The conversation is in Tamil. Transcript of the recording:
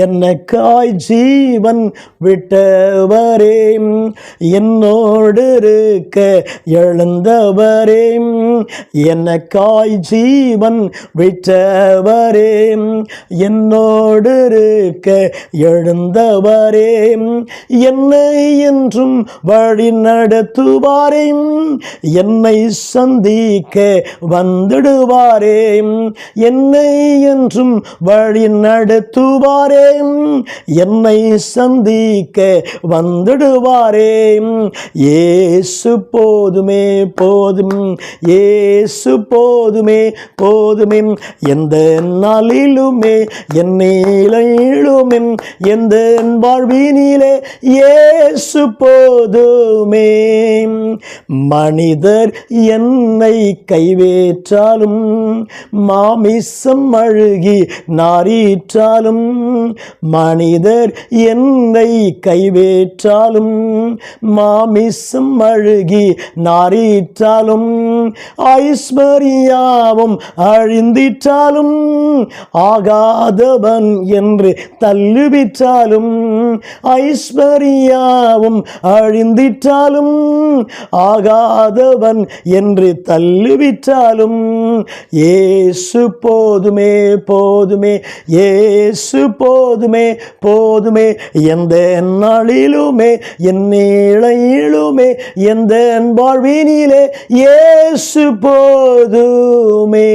எனக்காய் ஜீவன் விட்டவரே, என்னோடு இருக்க எழுந்தவரே, எனக்காய் ஜீவன் விட்டவரே, என்னோடு இருக்க எழுந்தவரே, என்னை என்றும் வழி நடத்துவாரே, என்னை சந்திக்க வந்துடுவாரே, என்னை என்றும் வழி நடத்துவாரே, என்னை சந்திக்க வந்துடுவாரே. இயேசு போதுமே போதும், இயேசு போதுமே போதுமே, எந்த நாளிலுமே என் நிலையிலுமே எந்த வாழ்வினிலே இயேசு போதுமே. மனிதர் என்னை கைவேற்றாலும், மாமிசம் அழுகி நாரீற்றாலும், மனிதர் என்னை கைவேற்றாலும், மாமிசம் அழுகி நாரீற்றாலும், ஐஸ்வர்யாவும் அழிந்திட்டாலும், ஆகாதவன் என்று தள்ளுவிட்டாலும், ஐஸ்வர்யாவும் அழிந்திட்டாலும், ஆகாதவன் என்று தள்ளுவிட்டாலும், இயேசு போதுமே போதுமே, இயேசு போதுமே போதுமே, எந்த நாளிலுமே என் நிலையிலுமே எந்த வாழ்வினிலே இயேசு போதுமே.